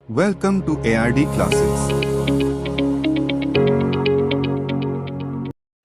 Welcome to ARD classes.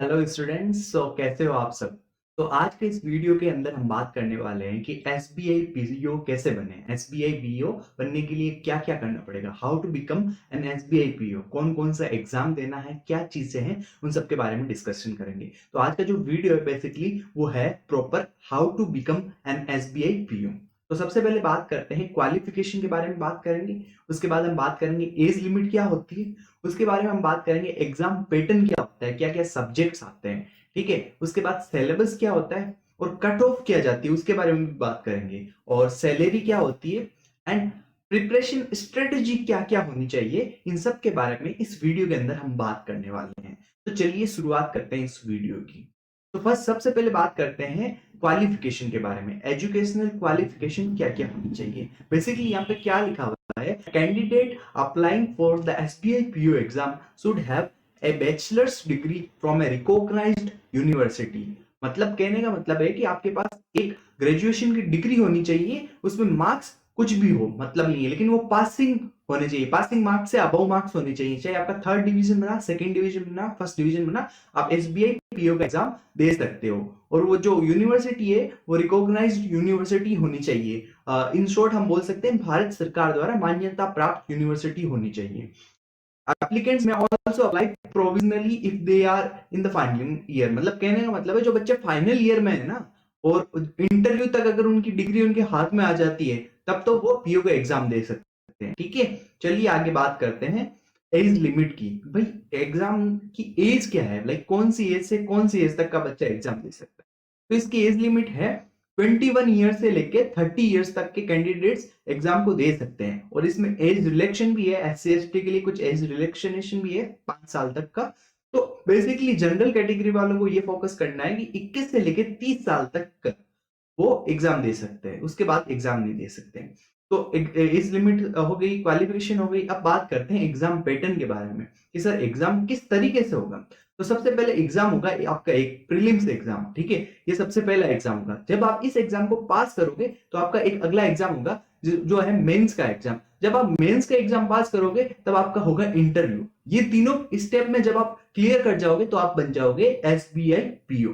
Hello students, कैसे हो आप सब। तो आज के इस वीडियो के अंदर हम बात करने वाले हैं कि एसबीआई पीओ कैसे बने। एसबीआई पीओ बनने के लिए क्या क्या करना पड़ेगा, how to become an SBI PO, कौन कौन सा एग्जाम देना है, क्या चीजें हैं, उन सब के बारे में डिस्कशन करेंगे। तो आज का जो वीडियो है बेसिकली वो है proper how to become an SBI PO. तो सबसे पहले बात करते हैं क्वालिफिकेशन के बारे में बात करेंगे। उसके बाद हम बात करेंगे एज लिमिट क्या होती है। उसके बारे में हम बात करेंगे एग्जाम पैटर्न क्या होता है, क्या क्या सब्जेक्ट्स आते हैं, ठीक है। उसके बाद सिलेबस क्या होता है और कट ऑफ क्या जाती है उसके बारे में भी बात करेंगे, और सैलरी क्या होती है एंड प्रिपरेशन स्ट्रेटजी क्या क्या होनी चाहिए, इन सब के बारे में इस वीडियो के अंदर हम बात करने वाले हैं। तो चलिए शुरुआत करते हैं इस वीडियो की। तो फर्स्ट सबसे पहले बात करते हैं क्वालिफिकेशन के बारे में। एजुकेशनल क्वालिफिकेशन क्या क्या होनी चाहिए। बेसिकली यहाँ पे क्या लिखा हुआ है, candidate applying for the SBI PO exam should have a bachelors degree from a recognised university. मतलब कहने का मतलब है कि आपके पास एक ग्रेजुएशन की डिग्री होनी चाहिए, उसमें मार्क्स कुछ भी हो मतलब नहीं है, लेकिन वो पासिंग होने चाहिए। पासिंग मार्क्स से अबव मार्क्स होने चाहिए, चाहे आपका थर्ड डिवीजन बना, सेकंड डिवीजन बना, फर्स्ट डिवीजन बना, आप एसबीआई पीओ का एग्जाम दे सकते हो। और वो जो यूनिवर्सिटी है वो रिकॉग्नाइज्ड यूनिवर्सिटी होनी चाहिए। इन शॉर्ट हम बोल सकते हैं भारत सरकार द्वारा मान्यता प्राप्त यूनिवर्सिटी होनी चाहिए। Applicants may also apply provisionally if they are in the final year। मतलब कहने का मतलब है जो बच्चे फाइनल ईयर में है ना, और इंटरव्यू तक अगर उनकी डिग्री उनके हाथ में आ जाती है तब तो वो पीओ का एग्जाम दे सकते हैं, ठीक है। चलिए आगे बात करते हैं एज लिमिट की। भाई एग्जाम की एज क्या है, लाइक कौन सी एज से कौन सी एज तक का बच्चा एग्जाम दे सकता है। तो इसकी एज लिमिट है 21 ईयर से लेके 30 ईयर्स तक के कैंडिडेट्स एग्जाम को दे सकते हैं। और इसमें एज रिलैक्शन भी है, एससी एसटी के लिए कुछ एज रिलैक्सेशन भी है 5 साल तक का। तो बेसिकली जनरल कैटेगरी वालों को ये फोकस करना है कि 21 से लेके 30 साल तक वो एग्जाम दे सकते हैं, उसके बाद एग्जाम नहीं दे सकते हैं। तो एज लिमिट हो गई, क्वालिफिकेशन हो गई। अब बात करते हैं एग्जाम पैटर्न के बारे में कि सर एग्जाम किस तरीके से होगा। तो सबसे पहले एग्जाम होगा आपका एक प्रीलिम्स एग्जाम, ठीक है। ये सबसे पहला एग्जाम होगा। जब आप इस एग्जाम को पास करोगे तो आपका एक अगला एग्जाम होगा जो है मेंस का एग्जाम। जब आप मेंस का एग्जाम पास करोगे तब आपका होगा इंटरव्यू। ये तीनों स्टेप में जब आप क्लियर कर जाओगे तो आप बन जाओगे एसबीआई पीओ।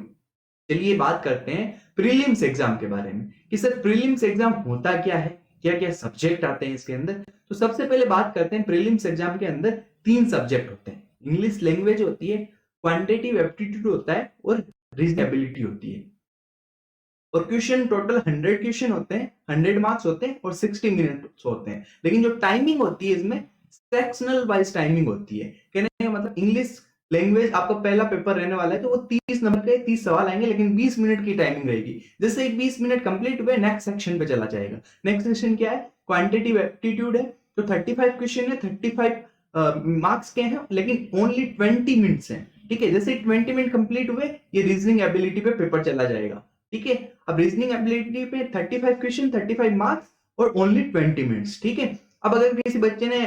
चलिए बात करते हैं प्रीलिम्स एग्जाम के बारे में कि सर प्रीलिम्स एग्जाम होता क्या है, क्या क्या सब्जेक्ट आते हैं इसके अंदर। तो सबसे पहले बात करते हैं प्रीलिम्स एग्जाम के अंदर 3 सब्जेक्ट होते हैं। इंग्लिश लैंग्वेज होती है, क्वांटिटेटिव एप्टीट्यूड होता है और रीजनेबिलिटी होती है। और क्वेश्चन टोटल 100 क्वेश्चन होते हैं, 100 मार्क्स होते हैं और 60 मिनट्स होते हैं। लेकिन जो टाइमिंग होती है इसमें सेक्शनल वाइज टाइमिंग होती है। कहने का मतलब इंग्लिश लैंग्वेज आपका पहला पेपर रहने वाला है तो वो 30 नंबर के 30 सवाल आएंगे, लेकिन 20 मिनट की टाइमिंग रहेगी। जैसे ही 20 मिनट कंप्लीट हुए नेक्स्ट सेक्शन पे चला जाएगा। नेक्स्ट सेक्शन क्या है, क्वांटिटेटिव एप्टीट्यूड है। तो 35 क्वेश्चन है, 35 मार्क्स के हैं, लेकिन ओनली 20 मिनट्स हैं, ठीक है। जैसे 20 मिनट कंप्लीट हुए ये रीजनिंग एबिलिटी पे पेपर चला जाएगा, ठीक है। अब रीजनिंग एबिलिटी पे 35 क्वेश्चन, 35 मार्क्स और ओनली 20 मिनट्स, ठीक है। अब अगर किसी बच्चे ने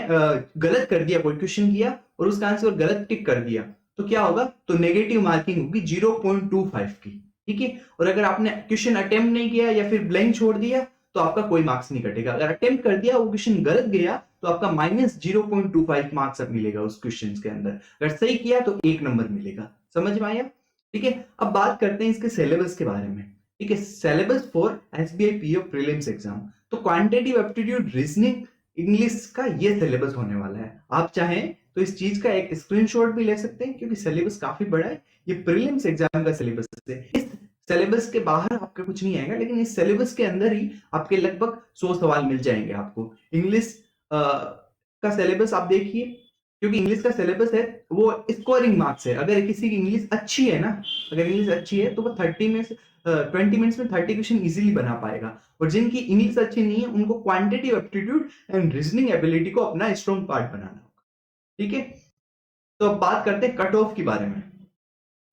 गलत कर दिया, कोई क्वेश्चन किया और उसका आंसर गलत टिक कर दिया तो क्या होगा, तो नेगेटिव मार्किंग होगी 0.25 की, ठीक है। और अगर आपने क्वेश्चन अटेम्प्ट नहीं किया या फिर ब्लैंक छोड़ दिया तो आपका कोई मार्क्स नहीं कटेगा। अगर अटेम्प्ट कर दिया वो क्वेश्चन गलत गया तो आपका -0.25 मार्क्स अब मिलेगा उस क्वेश्चन के अंदर। अगर सही किया तो 1 नंबर मिलेगा। समझ में आया, ठीक है। अब बात करते हैं इसके सिलेबस के बारे में, ठीक है। Syllabus for SBI PO prelims exam. तो क्वांटिटेटिव एप्टीट्यूड, रीजनिंग, इंग्लिश का ये सिलेबस होने वाला है। आप चाहें तो इस चीज का एक स्क्रीनशॉट भी ले सकते हैं क्योंकि सिलेबस काफी बड़ा है। ये प्रीलिम्स एग्जाम का सिलेबस है। इस सिलेबस के बाहर आपका कुछ नहीं आएगा, लेकिन इस सिलेबस के अंदर ही आपके लगभग 100 सवाल मिल जाएंगे आपको। इंग्लिश का सिलेबस आप देखिए, क्योंकि इंग्लिश का सिलेबस है वो स्कोरिंग मार्क्स है। अगर किसी की इंग्लिश अच्छी है ना, अगर इंग्लिश अच्छी है तो वो 20 मिनट्स में 30 क्वेश्चन इजीली बना पाएगा। और जिनकी इंग्लिश अच्छी नहीं है उनको quantitative aptitude and reasoning ability को अपना स्ट्रॉन्ग पार्ट बनाना होगा, ठीक है। तो अब बात करते हैं कट ऑफ के बारे में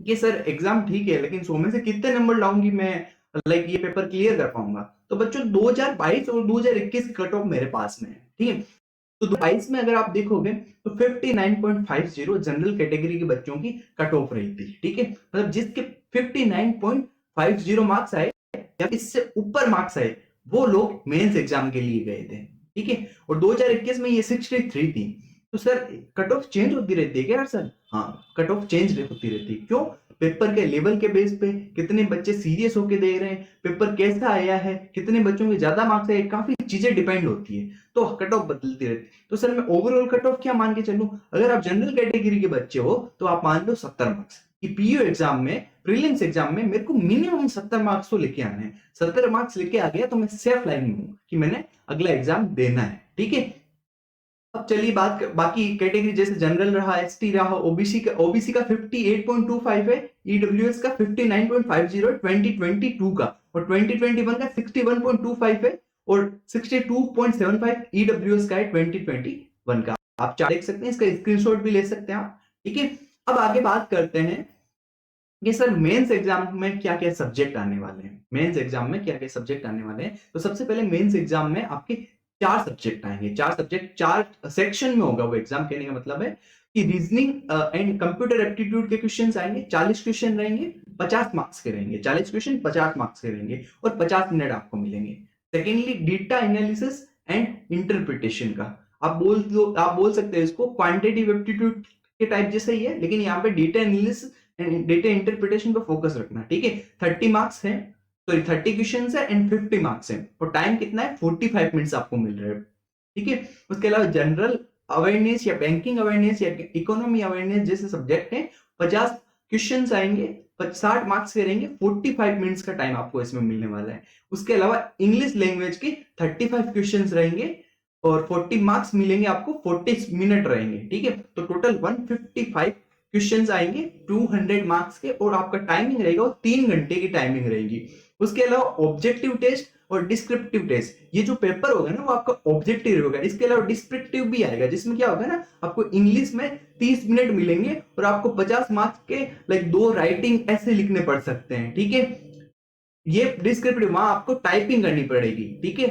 कि सर एग्जाम ठीक है लेकिन 100 में से कितने नंबर लाऊंगी मैं, लाइक ये पेपर क्लियर कर पाऊंगा। तो बच्चों 2022 और 2021 कट ऑफ मेरे पास में है, ठीक है। तो 22 में अगर आप देखोगे तो 59.50 जनरल कैटेगरी के बच्चों की कट ऑफ रही थी, ठीक है। मतलब जिसके 59.50 मार्क्स आए या इससे ऊपर मार्क्स आए वो लोग मेंस एग्जाम के लिए गए थे, ठीक है। और 2021 में ये 63 थी। तो सर कट ऑफ चेंज होती रहती है क्या यार सर? हाँ, कट ऑफ चेंज होती रहती है। क्यों? पेपर के लेवल के बेस पे, कितने बच्चे सीरियस होके दे रहे हैं, पेपर कैसा आया है, कितने बच्चों के ज्यादा मार्क्स आए, काफी चीजें डिपेंड होती है, तो कट ऑफ बदलती रहती है। तो सर मैं ओवरऑल कट ऑफ क्या मान के चलूं? अगर आप जनरल कैटेगरी के बच्चे हो तो आप मान लो 70 मार्क्स कि पीयू एग्जाम में, प्रीलिम्स एग्जाम में मेरे को मिनिमम 70 मार्क्स तो लेके आने हैं। 70 मार्क्स लेके आ गया तो मैं सेफ लाइन में हूं कि मैंने अगला एग्जाम देना है। ठीक है। अब चलिए बाकी कैटेगरी जैसे जनरल रहा, एसटी रहा, ओबीसी का 58.25 है, ईडब्ल्यूएस का 59.50 है 2022 का, और 2021 का 61.25 है, और 62.75 ईडब्ल्यूएस का है 2021 का। आप चार्ट देख सकते हैं, इसका स्क्रीनशॉट भी ले सकते हैं आप। ठीक है। अब आगे बात करते हैं कि सर मेंस एग्जाम में क्या क्या सब्जेक्ट आने वाले हैं। मेंस एग्जाम में क्या क्या सब्जेक्ट आने वाले हैं? तो सबसे पहले मेंस एग्जाम में आपके 4 सब्जेक्ट आएंगे। 4 सब्जेक्ट 4 सेक्शन में होगा वो एग्जाम। कहने का मतलब है कि रीजनिंग एंड कंप्यूटर एप्टीट्यूड के क्वेश्चंस आएंगे। 40 क्वेश्चन रहेंगे, 50 मार्क्स के रहेंगे। 40 क्वेश्चन 50 मार्क्स के रहेंगे और 50 मिनट आपको मिलेंगे। Secondly data analysis and interpretation का, आप बोल सकते हैं इसको क्वांटिटेटिव एप्टीट्यूड के टाइप जैसा ही है, लेकिन यहाँ पे डेटा एनालिसिस डेटा इंटरप्रिटेशन पर फोकस रखना। ठीक है। 30 मार्क्स है, सॉरी 30 क्वेश्चंस है एंड 50 मार्क्स है, और टाइम कितना है? 45 मिनट्स आपको मिल रहे हैं। ठीक है। उसके अलावा जनरल अवेयरनेस या बैंकिंग अवेयरनेस या इकोनॉमी अवेयरनेस जैसे सब्जेक्ट हैं, 50 क्वेश्चंस आएंगे, 60 मार्क्स के रहेंगे, 45 मिनट्स का टाइम आपको इसमें मिलने वाला है। उसके अलावा इंग्लिश लैंग्वेज के 35 क्वेश्चंस रहेंगे और 40 मार्क्स मिलेंगे आपको, 40 मिनट रहेंगे। ठीक है। तो टोटल 155 क्वेश्चंस आएंगे 200 मार्क्स के, और आपका टाइमिंग रहेगा वो 3 घंटे की टाइमिंग रहेगी। उसके अलावा ऑब्जेक्टिव टेस्ट और डिस्क्रिप्टिव टेस्ट, ये जो पेपर होगा ना वो आपका ऑब्जेक्टिव होगा। इसके अलावा डिस्क्रिप्टिव भी आएगा, जिसमें क्या होगा ना, आपको इंग्लिश में 30 मिनट मिलेंगे और आपको 50 मार्क्स के लाइक 2 राइटिंग ऐसे लिखने पड़ सकते हैं। ठीक है। ये डिस्क्रिप्टिव वहां आपको टाइपिंग करनी पड़ेगी। ठीक है।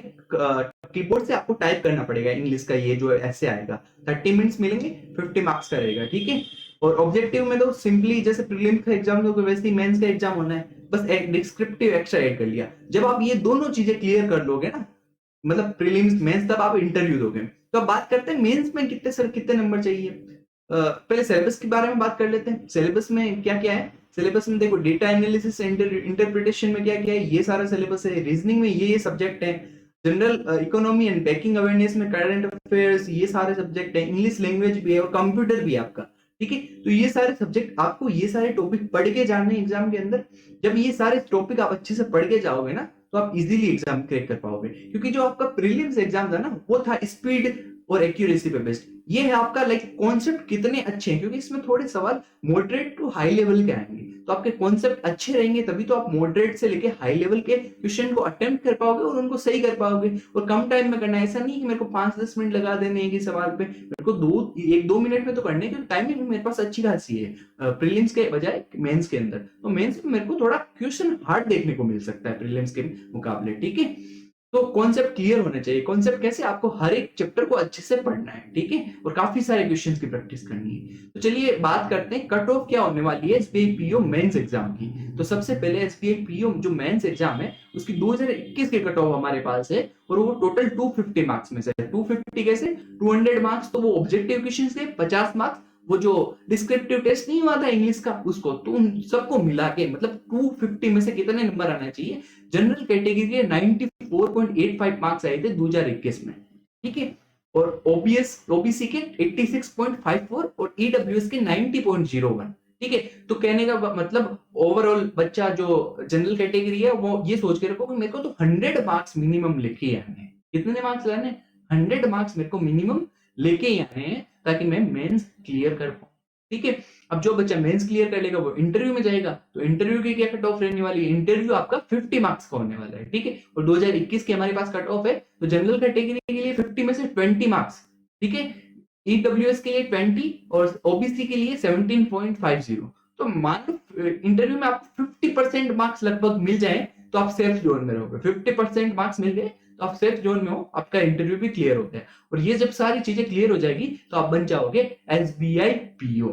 कीबोर्ड से आपको टाइप करना पड़ेगा इंग्लिश का, ये जो ऐसे आएगा। 30 मिनट्स मिलेंगे, 50 मार्क्स का रहेगा। ठीक है। और ऑब्जेक्टिव में तो सिंपली जैसे प्रीलिम्स का एग्जाम होगा वैसे ही मेंस का एग्जाम होना है, बस एक डिस्क्रिप्टिव एक्स्ट्रा ऐड कर लिया। जब आप ये दोनों चीजें क्लियर कर लोगे ना, मतलब प्रीलिम्स मेंस, तब आप इंटरव्यू दोगे। तो अब बात करते हैं मेंस में कितने नंबर चाहिए। पहले सिलेबस के बारे में बात कर लेते हैं। सिलेबस में क्या क्या है? सिलेबस में देखो, डेटा एनालिसिस इंटरप्रिटेशन में क्या क्या है, ये सारा सिलेबस है। रीजनिंग में ये सब्जेक्ट है। General economy and banking awareness में करंट अफेयर्स, ये सारे सब्जेक्ट है। इंग्लिश लैंग्वेज भी है और कंप्यूटर भी है आपका। ठीक है। तो ये सारे सब्जेक्ट, आपको ये सारे टॉपिक पढ़ के जाने एग्जाम के अंदर। जब ये सारे टॉपिक आप अच्छे से पढ़ के जाओगे ना, तो आप इजीली एग्जाम क्रैक कर पाओगे। क्योंकि जो आपका प्रीलिम्स एग्जाम था ना, वो था स्पीड और एक्यूरेसी पे बेस्ड। ये है आपका लाइक कॉन्सेप्ट कितने अच्छे हैं, क्योंकि इसमें थोड़े सवाल मॉडरेट टू हाई लेवल के आएंगे। तो आपके कॉन्सेप्ट अच्छे रहेंगे तभी तो आप मॉडरेट से लेके हाई लेवल के क्वेश्चन को अटेम्प्ट कर पाओगे और उनको सही कर पाओगे। और कम टाइम में करना है, ऐसा नहीं कि मेरे को 5-10 मिनट लगा देने एक ही सवाल पे, मेरे को 1-2 मिनट में तो करने की टाइमिंग मेरे पास अच्छी खासी है प्रीलिम्स के बजाय मेंस के अंदर। तो मेंस में मेरे को थोड़ा क्वेश्चन हार्ड देखने को मिल सकता है प्रीलिम्स के मुकाबले। ठीक है। तो कॉन्सेप्ट क्लियर होना चाहिए। कॉन्सेप्ट कैसे? आपको हर एक चैप्टर को अच्छे से पढ़ना है। ठीक है। और काफी सारे क्वेश्चंस की प्रैक्टिस करनी है। तो चलिए बात करते हैं कट ऑफ क्या होने वाली है एसबीआई पीओ मेंस एग्जाम की। तो सबसे पहले एसबीआई पीओ जो मेंस एग्जाम है उसकी 2021 के कट ऑफ हमारे पास है, और वो टोटल 250 मार्क्स में से है। 250 कैसे? 200 मार्क्स तो वो ऑब्जेक्टिव क्वेश्चंस के, 50 मार्क्स वो जो डिस्क्रिप्टिव टेस्ट नहीं हुआ था इंग्लिश का उसको, तो उन सबको मिला के मतलब 250 में से कितने नंबर आना चाहिए? जनरल कैटेगरी के 94.85 मार्क्स आए थे 2021 में। ठीक है। और ओबीसी के 86.54 और ईडब्ल्यूएस के 90.01। ठीक है। तो कहने का मतलब ओवरऑल बच्चा जो जनरल कैटेगरी है वो ये सोच के रखो कि मेरे को तो 100 मार्क्स मिनिमम लेके आने हैं। कितने मार्क्स लाने? 100 मार्क्स मेरे को मिनिमम लेके ही आने हैं, ताकि मैं मेंस क्लियर कर पाऊं। ठीक है। अब जो बच्चा मेंस क्लियर कर लेगा वो इंटरव्यू में जाएगा। तो इंटरव्यू की क्या कट ऑफ रहने वाली है? इंटरव्यू आपका 50 मार्क्स का होने वाला है। ठीक है। और 2021 के हमारे पास कट ऑफ है, तो जनरल कैटेगरी के लिए 50 में से 20 मार्क्स। ठीक है। ईडब्ल्यूएस के लिए 20 और ओबीसी के लिए 17.50। तो मान लो इंटरव्यू में आपको 50% मार्क्स लगभग मिल जाए तो आप सेफ जोन में रहोगे। 50% मार्क्स मिल गए तो आप सेफ जोन में हो, आपका इंटरव्यू भी क्लियर हो गया। और ये जब सारी चीजें क्लियर हो जाएगी तो आप बन जाओगे एसबीआई पीओ।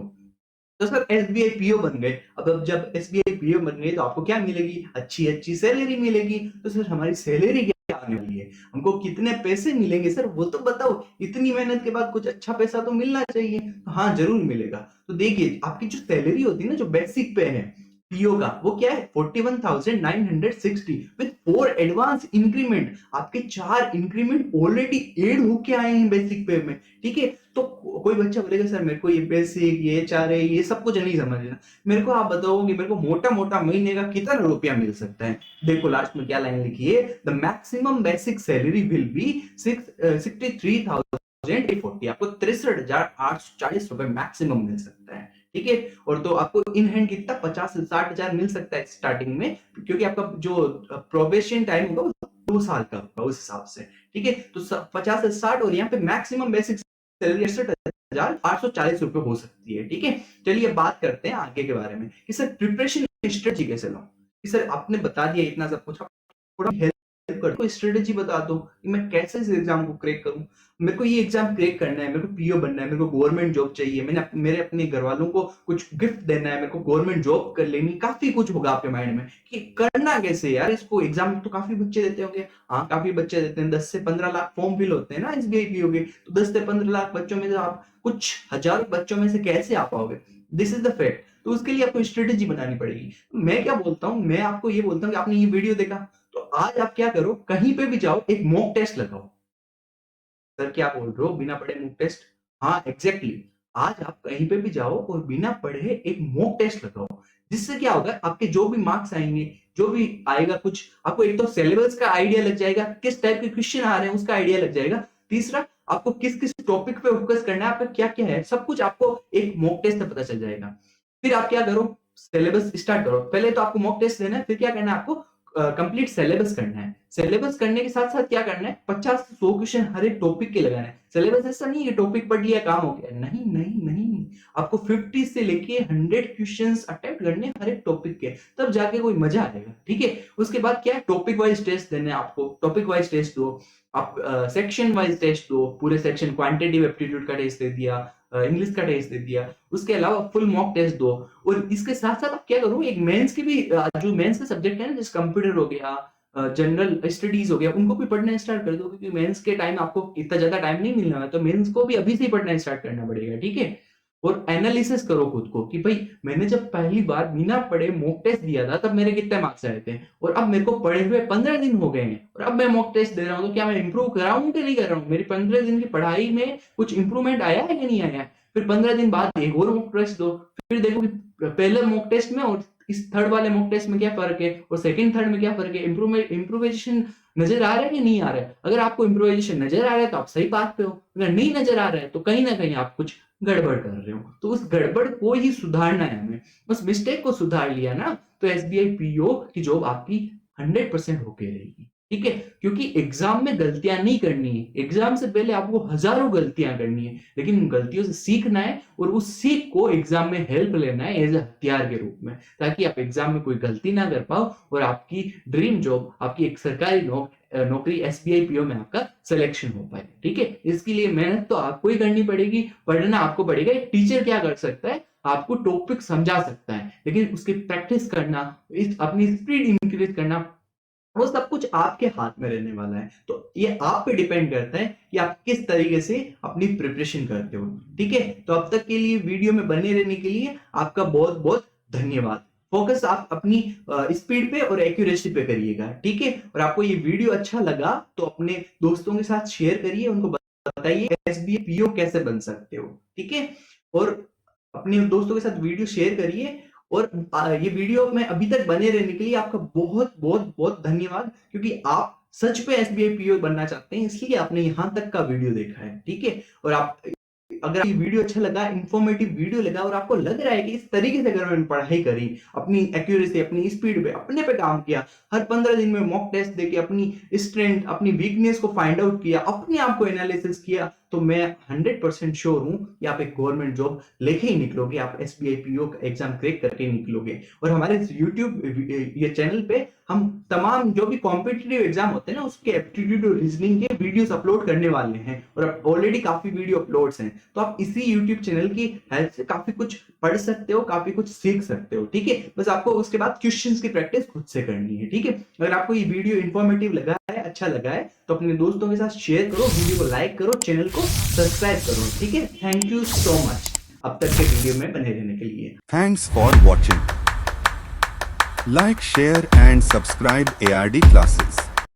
तो सर एसबीआई पीओ बन गए। अब जब एसबीआई पीओ बन गए तो आपको क्या मिलेगी? अच्छी अच्छी सैलरी मिलेगी। तो सर हमारी सैलरी क्या आने वाली है? चाहिए, हमको कितने पैसे मिलेंगे सर वो तो बताओ, इतनी मेहनत के बाद कुछ अच्छा पैसा तो मिलना चाहिए। तो हाँ जरूर मिलेगा। तो देखिए आपकी जो सैलरी होती है ना, जो बेसिक पे है पीओ का, वो क्या है 41,960 विद 4 एडवांस इंक्रीमेंट। आपके 4 इंक्रीमेंट ऑलरेडी एड होके आए हैं बेसिक पे में, ठीक है। तो कोई बच्चा बोलेगा सर मेरे को ये बेसिक, ये एचआरए, ये सब कुछ नहीं समझना, मेरे को आप बताओ कि मेरे को मोटा मोटा महीने का कितना रुपया मिल सकता है। देखो लास्ट में क्या लाइन लिखी है, the maximum basic salary will be 63,840। आपको 63,840 रुपए मैक्सिमम मिल सकता है, ठीक है। और तो आपको इन हैंड कितना 50 से 60,000 मिल सकता है स्टार्टिंग में, क्योंकि आपका जो प्रोबेशन टाइम होगा वो 2 साल का होगा उस हिसाब से, ठीक है। तो 50 से 60 और यहाँ पे मैक्सिमम बेसिक सैलरी 68,840 रुपए हो सकती है, ठीक है। चलिए बात करते हैं आगे के बारे में कि सर प्रिपरेशन स्ट्रेटजी कैसे लो। कि सर आपने बता दिया इतना सब कुछ, थोड़ा हेल्प कर दो, स्ट्रेटजी बता दो कि मैं कैसे इस एग्जाम को क्रैक करूं। मेरे को ये एग्जाम क्रैक करना है, मेरे को पीओ बनना है, मेरे को गवर्नमेंट जॉब चाहिए, मेरे अपने घर वालों को कुछ गिफ्ट देना है, मेरे को गवर्नमेंट जॉब कर लेनी, काफी कुछ होगा आपके माइंड में कि करना कैसे यार इसको। एग्जाम तो काफी बच्चे देते होंगे, हाँ काफी बच्चे देते हैं, 10 से 15 लाख फॉर्म फिल होते हैं ना एसबीआई पीओ के। तो 10 से 15 लाख बच्चों में से आप कुछ हजारों बच्चों में से कैसे आ पाओगे, दिस इज द फैक्ट। तो उसके लिए आपको स्ट्रेटेजी बनानी पड़ेगी। मैं क्या बोलता हूँ, मैं आपको ये बोलता हूँ कि आपने ये वीडियो देखा तो आज आप क्या करो, कहीं पे भी जाओ एक मॉक टेस्ट लगाओ। सर क्या बोल रहे हो, बिना पढ़े मॉक टेस्ट? हाँ एग्जैक्टली। आज आप कहीं पे भी जाओ और बिना पढ़े एक मॉक टेस्ट लगाओ। जिससे क्या होगा, आपके जो भी मार्क्स आएंगे, जो भी आएगा कुछ, आपको एक तो सिलेबस का आइडिया लग जाएगा, किस टाइप के क्वेश्चन आ रहे हैं उसका आइडिया लग जाएगा। तीसरा, आपको किस किस टॉपिक पे फोकस करना है, आपका क्या क्या है, सब कुछ आपको एक मॉक टेस्ट से पता चल जाएगा। फिर आप क्या करो, सिलेबस स्टार्ट करो। पहले तो आपको मॉक टेस्ट देना है, फिर क्या करना है आपको, कंप्लीट सिलेबस करना है। सिलेबस करने के साथ साथ क्या करना है, 50 से 100 क्वेश्चन हर एक टॉपिक के लगाना है। सिलेबस ऐसा नहीं है टॉपिक पढ़ लिया काम हो गया, नहीं नहीं नहीं, आपको 50 से लेके 100 क्वेश्चंस अटेम्प्ट करने हर एक टॉपिक के, तब जाके कोई मजा आएगा, ठीक है। उसके बाद क्या है, टॉपिक वाइज टेस्ट देने हैं आपको, टॉपिक वाइज टेस्ट दो आप, सेक्शन वाइज टेस्ट दो, पूरे सेक्शन क्वांटिटेटिव एप्टीट्यूड का टेस्ट दे दिया, इंग्लिश का टेस्ट दे दिया, उसके अलावा फुल मॉक टेस्ट दो। और इसके साथ साथ आप क्या करो, एक मेंस के भी जो मेंस के सब्जेक्ट है ना, जैसे कंप्यूटर हो गया, जनरल स्टडीज हो गया, उनको भी पढ़ना स्टार्ट कर दो, क्योंकि मेंस के टाइम आपको इतना ज्यादा टाइम नहीं मिलना है, तो मेंस को भी अभी से ही पढ़ना स्टार्ट करना पड़ेगा, ठीक है। और एनालिसिस करो खुद को कि भाई मैंने जब पहली बार बिना पढ़े मॉक टेस्ट दिया था तब मेरे कितने मार्क्स आए थे, और अब मेरे को पढ़े हुए 15 दिन हो गए हैं और अब मैं मॉक टेस्ट दे रहा हूँ, तो क्या मैं इंप्रूव कर रहा हूँ कि नहीं कर रहा हूँ, मेरी 15 दिन की पढ़ाई में कुछ इंप्रूवमेंट आया है कि नहीं आया है। फिर 15 दिन बाद एक और मॉक टेस्ट दो, फिर देखो कि पहले मॉक टेस्ट में और इस थर्ड वाले मॉक टेस्ट में क्या फर्क है, और सेकंड थर्ड में क्या फर्क है, इंप्रूवेशन नजर आ रहा है कि नहीं आ रहा है। अगर आपको इंप्रूवेशन नजर आ रहा है तो आप सही बात पे हो, अगर नहीं नजर आ रहा है तो कहीं ना कहीं आप कुछ गड़बड़ कर रहे हो। तो उस गड़बड़ को ही सुधारना है हमें, उस मिस्टेक को सुधार लिया ना तो एसबीआई पीओ की जॉब आपकी 100% होके रहेगी, ठीक है। क्योंकि एग्जाम में गलतियां नहीं करनी है, एग्जाम से पहले आपको हजारों गलतियां करनी है, लेकिन उन गलतियों से सीखना है और उस सीख को एग्जाम में हेल्प लेना है एज ए हथियार के रूप में, ताकि आप एग्जाम में कोई गलती ना कर पाओ और आपकी ड्रीम जॉब, आपकी एक सरकारी नौकरी एसबीआई पीओ में आपका सिलेक्शन हो पाए, ठीक है। इसके लिए मेहनत तो आपको ही करनी पड़ेगी, पढ़ना आपको पड़ेगा। एक टीचर क्या कर सकता है, आपको टॉपिक समझा सकता है, लेकिन उसकी प्रैक्टिस करना, अपनी स्पीड इंक्रीज करना, वो सब कुछ आपके हाथ में रहने वाला है। तो ये आप पे डिपेंड करता है कि आप किस तरीके से अपनी प्रिपरेशन करते हो, ठीक है। तो अब तक के लिए वीडियो में बने रहने के लिए आपका बहुत बहुत धन्यवाद। फोकस आप अपनी स्पीड पे और एक्यूरेसी पे करिएगा, ठीक है। और आपको ये वीडियो अच्छा लगा तो अपने दोस्तों के साथ शेयर करिए, उनको बताइए एसबीआई पीओ कैसे बन सकते हो, ठीक है। और अपने दोस्तों के साथ वीडियो शेयर करिए। और ये वीडियो में अभी तक बने रहने के लिए आपका बहुत बहुत बहुत धन्यवाद, क्योंकि आप सच पे एसबीआई पीओ बनना चाहते हैं, इसलिए आपने यहां तक का वीडियो देखा है, ठीक है। और आप, अगर ये वीडियो अच्छा लगा, इंफॉर्मेटिव वीडियो लगा और आपको लग रहा है कि इस तरीके से अगर मैंने पढ़ाई करी, अपनी एक्यूरेसी, अपनी स्पीड पे, अपने पे काम किया, हर 15 दिन में मॉक टेस्ट देके अपनी स्ट्रेंथ, अपनी वीकनेस को फाइंड आउट किया, अपने आप को एनालिसिस किया, तो मैं 100% श्योर हूं कि आप एक गवर्नमेंट जॉब लेके ही निकलोगे, आप एसबीआई पीओ का एग्जाम क्रैक करके निकलोगे। और हमारे यूट्यूब ये चैनल पे हम तमाम जो भी कॉम्पिटिटिव एग्जाम होते हैं ना, उसके एप्टीट्यूड और रीजनिंग के वीडियोस अपलोड करने वाले हैं, और ऑलरेडी काफी वीडियो अपलोड्स हैं। तो आप इसी यूट्यूब चैनल की हेल्प से काफी कुछ पढ़ सकते हो, काफी कुछ सीख सकते हो, ठीक है। बस आपको उसके बाद क्वेश्चंस की प्रैक्टिस खुद से करनी है, ठीक है। अगर आपको ये वीडियो इंफॉर्मेटिव लगा है, अच्छा लगा है तो अपने दोस्तों के साथ शेयर करो, वीडियो को लाइक करो, चैनल को सब्सक्राइब करो। ठीक है, थैंक यू सो मच अब तक के वीडियो में बने रहने के लिए। Thanks for watching. Like, share and subscribe ARD classes.